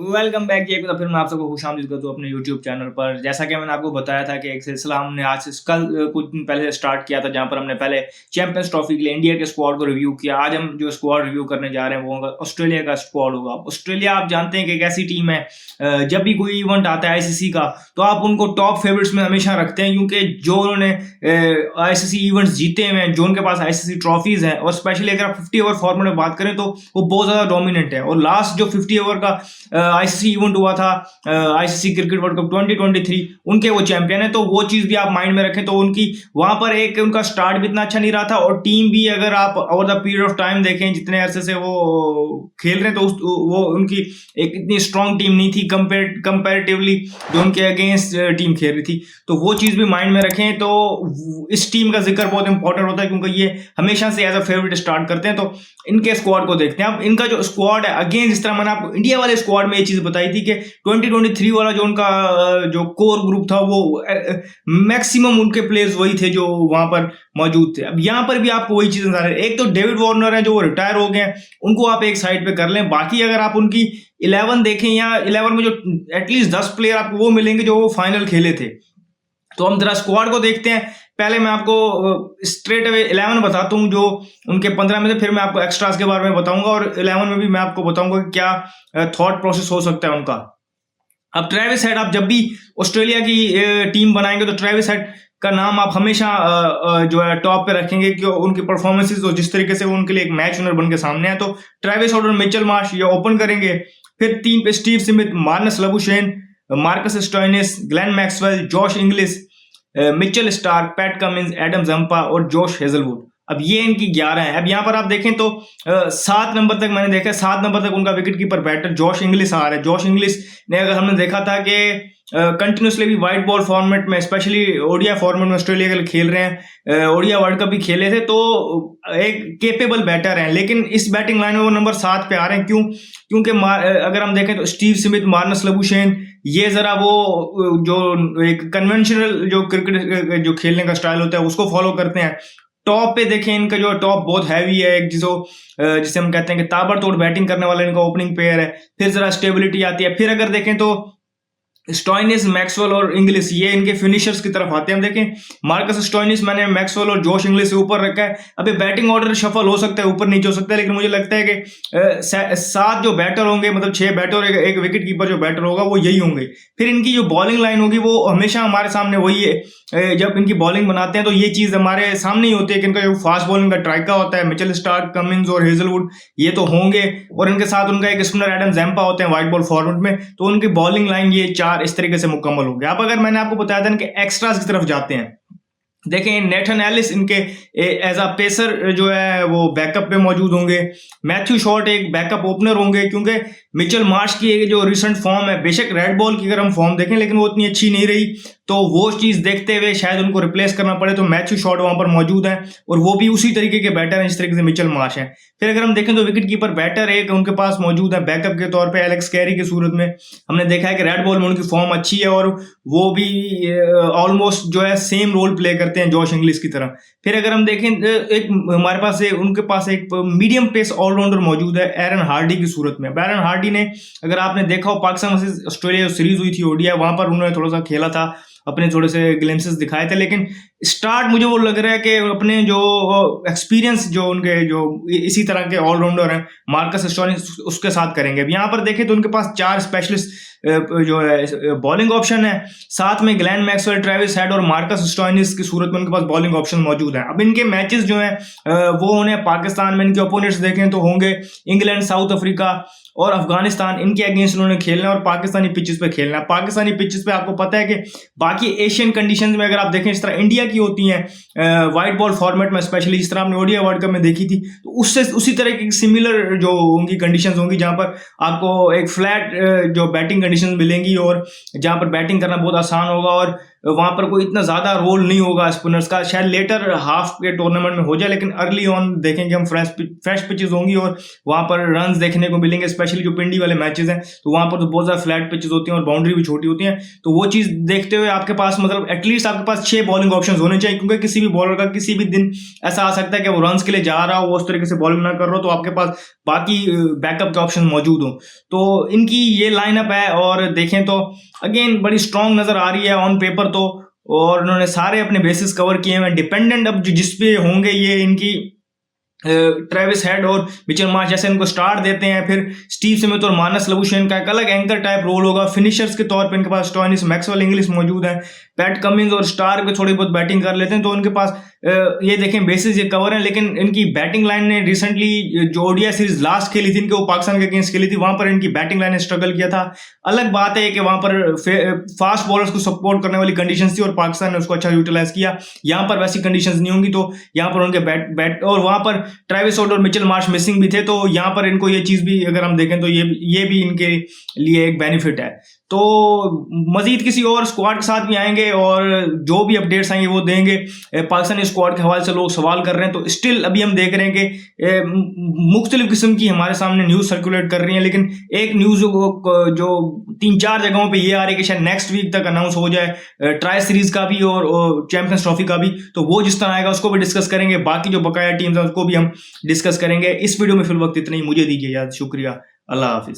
Welcome back जी। एक बार फिर मैं आप सबको खुशामदीद करता हूँ अपने यूट्यूब चैनल पर। जैसा कि मैंने आपको बताया था कि एक सिलसिला हमने आज से कल कुछ दिन पहले स्टार्ट किया था, जहां पर हमने पहले चैंपियंस ट्रॉफी के लिए इंडिया के स्क्वाड को रिव्यू किया। आज हम जो स्क्वाड रिव्यू करने जा रहे हैं वो होगा ऑस्ट्रेलिया का स्क्वाड होगा। ऑस्ट्रेलिया आप जानते हैं कि एक ऐसी टीम है, जब भी कोई इवेंट आता है आईसीसी का तो आप उनको टॉप फेवरेट्स में हमेशा रखते हैं, क्योंकि जो उन्होंने आईसीसी इवेंट्स जीते हुए हैं, जो उनके पास आईसीसी ट्रॉफीज हैं, और स्पेशली अगर आप 50 ओवर फॉर्मेट में बात करें तो वो बहुत ज्यादा डोमिनेंट है। और लास्ट जो 50 ओवर का आईसीसी इवेंट हुआ था, आईसीसी क्रिकेट वर्ल्ड कप 2023, उनके वो चैंपियन है। तो वो चीज भी आप माइंड में रखें। तो उनकी वहां पर एक उनका स्टार्ट भी इतना अच्छा नहीं रहा था, और टीम भी अगर आप over the period of time देखें जितने अरसे से वो खेल रहे हैं तो वो उनकी एक इतनी स्ट्रांग टीम नहीं थी कंपेरेटिवली जो उनके अगेंस्ट टीम खेल रही थी। तो वो चीज भी माइंड में रखें। तो इस टीम का जिक्र बहुत इंपॉर्टेंट होता है, क्योंकि ये हमेशा से एज अ फेवरेट स्टार्ट करते हैं। तो इनके स्क्वाड को देखते हैं। अब इनका जो स्क्वाड है, अगेन जिस तरह मैंने आपको इंडिया वाले स्क्वाड में ये चीज बताई थी कि 2023 वाला जो उनका जो कोर ग्रुप था वो मैक्सिमम उनके प्लेयर्स वही थे जो वहां पर मौजूद थे। अब यहाँ पर भी आपको वही चीज नजर आ रही है। एक तो डेविड वार्नर है जो वो रिटायर हो गए हैं, उनको आप एक साइड पे कर लें। बाकी अगर आप उनकी 11 देखें, या 11 में जो एटलीस्ट 10 प्लेयर आपको वो मिलेंगे जो वो फाइनल खेले थे। तो हम जरा स्क्वाड को देखते हैं। पहले मैं आपको स्ट्रेट अवे 11 बताता हूँ जो उनके 15 में थे, फिर मैं आपको एक्स्ट्रास के बारे में बताऊंगा, और 11 में भी मैं आपको बताऊंगा कि क्या थॉट प्रोसेस हो सकता है उनका। अब ट्रेविस हेड, आप जब भी ऑस्ट्रेलिया की टीम बनाएंगे तो ट्रेविस हेड का नाम आप हमेशा जो है टॉप पे रखेंगे, कि उनकी परफॉर्मेंसेस और जिस तरीके से वो उनके लिए एक मैच विनर बन के सामने है। तो ट्रेविस हेड और मिचेल मार्श ये ओपन करेंगे। फिर टीम पे Steve Smith, Marnus Labuschagne, Marcus Stoinis, Glenn Maxwell, Josh Inglis, Mitchell Starc, PAT Cummins, Adam Zampa और जोश हेजलवुड। अब ये इनकी 11 है। अब यहाँ पर आप देखें तो 7 नंबर तक मैंने देखा, 7 नंबर तक उनका wicket keeper batter Josh Inglis आ रहा है। जॉश इंग्लिश ने, अगर हमने देखा था कि कंटिन्यूसली भी व्हाइट बॉल फॉर्मेट में, स्पेशली ओडिया फॉर्मेट में ऑस्ट्रेलिया के लिए खेल रहे हैं, ओडिया वर्ल्ड कप भी खेले थे, तो एक केपेबल बैटर हैं। लेकिन इस बैटिंग लाइन में वो नंबर 7 पे आ रहे हैं। क्यों? क्योंकि अगर हम देखें तो स्टीव स्मिथ, मार्नस लबुशेन, ये जरा वो जो एक कन्वेंशनल जो क्रिकेट जो खेलने का स्टाइल होता है उसको फॉलो करते हैं। टॉप पे देखें, इनका जो टॉप बहुत हैवी है, एक जिसे हम कहते हैं कि ताबड़तोड़ बैटिंग करने वाला इनका ओपनिंग पेयर है। फिर जरा स्टेबिलिटी आती है। फिर अगर देखें तो स्टोइनिस, मैक्सवेल और इंग्लिश ये इनके फिनिशर्स की तरफ आते हैं। हम देखें मार्कस स्टोइनिस मैंने मैक्सवेल और जोश इंग्लिश से ऊपर रखा है। अभी बैटिंग ऑर्डर शफल हो सकता है, ऊपर नीचे हो सकता है, लेकिन मुझे लगता है कि 7 जो बैटर होंगे, मतलब 6 बैटर और एक विकेट कीपर जो बैटर होगा वो यही होंगे। फिर इनकी जो बॉलिंग लाइन होगी वो हमेशा हमारे सामने वही है। जब इनकी बॉलिंग बनाते हैं तो ये चीज हमारे सामने ही होती है कि इनका जो फास्ट बॉलिंग का ट्राइका होता है, मिचेल स्टार्क, कमिंस और हेजलवुड ये तो होंगे, और इनके साथ उनका एक स्पिनर एडम जैम्पा होते हैं व्हाइट बॉल फॉर्मेट में। तो उनकी बॉलिंग लाइन ये 4 इस तरीके से मुकम्मल हो गया। अब अगर मैंने आपको बताया था कि एक्स्ट्रास की तरफ जाते हैं, देखें नेथन एलिस इनके एज अ पेसर जो है वो बैकअप पे मौजूद होंगे। मैथ्यू शॉर्ट एक बैकअप ओपनर होंगे, क्योंकि मिचेल मार्श की जो रिसेंट फॉर्म है, बेशक रेड बॉल की अगर हम फॉर्म देखें लेकिन वो इतनी अच्छी नहीं रही, तो वो चीज देखते हुए शायद उनको रिप्लेस करना पड़े। तो मैथ्यू शॉर्ट वहां पर मौजूद है, और वो भी उसी तरीके के बैटर हैं जिस तरीके से मिचेल मार्श है। फिर अगर हम देखें तो विकेट कीपर बैटर एक उनके पास मौजूद है बैकअप के तौर पर, एलेक्स कैरी की सूरत में। हमने देखा है कि रेड बॉल में उनकी फॉर्म अच्छी है, और वो भी ऑलमोस्ट जो है सेम रोल प्ले करते हैं जॉश इंग्लिश की तरह। फिर अगर हम देखें एक हमारे पास उनके पास एक मीडियम पेस ऑलराउंडर मौजूद है एरन हार्डी की सूरत में। एरन हार्डी ने, अगर आपने देखा हो पाकिस्तान वर्सेस ऑस्ट्रेलिया सीरीज हुई थी ओडीआई, वहां पर उन्होंने थोड़ा सा खेला था, अपने थोड़े से ग्लिम्सेस दिखाए थे, लेकिन स्टार्ट मुझे वो लग रहा है कि अपने जो एक्सपीरियंस जो उनके जो इसी तरह के ऑलराउंडर हैं मार्कस स्टोइनिस उसके साथ करेंगे। अब यहाँ पर देखें तो उनके पास 4 स्पेशलिस्ट जो है बॉलिंग ऑप्शन है, साथ में ग्लेन मैक्सवेल, ट्रेविस हेड और मार्कस स्टोइनिस की सूरत में उनके पास बॉलिंग ऑप्शन मौजूद है। अब इनके मैचेस जो हैं वो उन्हें पाकिस्तान में इनके ओपोनेंट्स देखें तो होंगे इंग्लैंड, साउथ अफ्रीका और अफगानिस्तान, इनके अगेंस्ट उन्होंने खेलना है, और पाकिस्तानी पिचेस पे खेलना है। पाकिस्तानी पिचेस पे आपको पता है कि बाकी एशियन कंडीशंस में अगर आप देखें इस तरह इंडिया की होती हैं व्हाइट बॉल फॉर्मेट में, स्पेशली जिस तरह आपने ओडीआई वर्ल्ड कप में देखी थी, तो उससे उसी तरह की सिमिलर जो उनकी कंडीशंस होंगी, जहां पर आपको एक फ्लैट जो बैटिंग कंडीशंस मिलेंगी और जहां पर बैटिंग करना बहुत आसान होगा, और वहाँ पर कोई इतना ज़्यादा रोल नहीं होगा स्पिनर्स का, शायद लेटर हाफ के टूर्नामेंट में हो जाए, लेकिन अर्ली ऑन देखेंगे हम फ्रेश पिचेस होंगी और वहाँ पर रन्स देखने को मिलेंगे, स्पेशली जो पिंडी वाले मैचेस हैं तो वहाँ पर तो बहुत ज़्यादा फ्लैट पिचेस होती हैं और बाउंड्री भी छोटी होती हैं। तो वो चीज़ देखते हुए आपके पास मतलब एटलीस्ट आपके पास 6 बॉलिंग ऑप्शंस होने चाहिए, क्योंकि किसी भी बॉलर का किसी भी दिन ऐसा आ सकता है कि वो रन्स के लिए जा रहा हो, वो उस तरीके से बॉलिंग ना कर रहा हो, तो आपके पास बाकी बैकअप के ऑप्शन मौजूद हो। तो इनकी ये लाइनअप है और देखें तो अगेन बड़ी स्ट्रांग नजर आ रही है ऑन पेपर तो, और उन्होंने सारे अपने बेसिस कवर किए हैं। डिपेंडेंट अब जिस पे होंगे ये इनकी ट्रेविस हेड और मिचेल मार्श, जैसे इनको स्टार्ट देते हैं, फिर स्टीव स्मिथ और मानस लबुशेन का एक अलग एंकर टाइप रोल होगा। फिनिशर्स के तौर पे इनके पास स्टोइनिस, मैक्सवेल इंग्लिश मौजूद है, पैट कमिंस और स्टार के थोड़ी बहुत बैटिंग कर लेते हैं, तो उनके पास ये देखें बेसिस ये कवर है। लेकिन इनकी बैटिंग लाइन ने रिसेंटली जो ओडीआई सीरीज लास्ट खेली थी इनके, वो पाकिस्तान के अगेंस्ट खेली थी, वहां पर इनकी बैटिंग लाइन ने स्ट्रगल किया था। अलग बात है कि वहां पर फास्ट बॉलर्स को सपोर्ट करने वाली कंडीशंस थी और पाकिस्तान ने उसको अच्छा यूटिलाइज किया। यहाँ पर वैसी कंडीशंस नहीं होंगी, तो यहाँ पर उनके बैट और वहां पर ट्रेविस हेड और मिचेल मार्श मिसिंग भी थे, तो यहाँ पर इनको ये चीज भी अगर हम देखें तो ये भी इनके लिए एक बेनिफिट है। तो मजीद किसी और स्क्वाड के साथ भी आएंगे और जो भी अपडेट्स आएंगे वो देंगे। पाकिस्तानी स्क्वाड के हवाले से लोग सवाल कर रहे हैं, तो स्टिल अभी हम देख रहे हैं कि मुख्तलिफ किस्म की हमारे सामने न्यूज़ सर्कुलेट कर रही है, लेकिन एक न्यूज़ जो 3-4 जगहों पे ये आ रही है कि शायद नेक्स्ट वीक तक अनाउंस हो जाए ट्राई सीरीज का भी और चैंपियंस ट्रॉफी का भी। तो वो जिस तरह आएगा उसको भी डिस्कस करेंगे, बाकी जो बकाया टीम्स हैं उसको भी हम डिस्कस करेंगे। इस वीडियो में फिल वक्त इतना ही, मुझे दीजिए याद, शुक्रिया, अल्लाह हाफिज।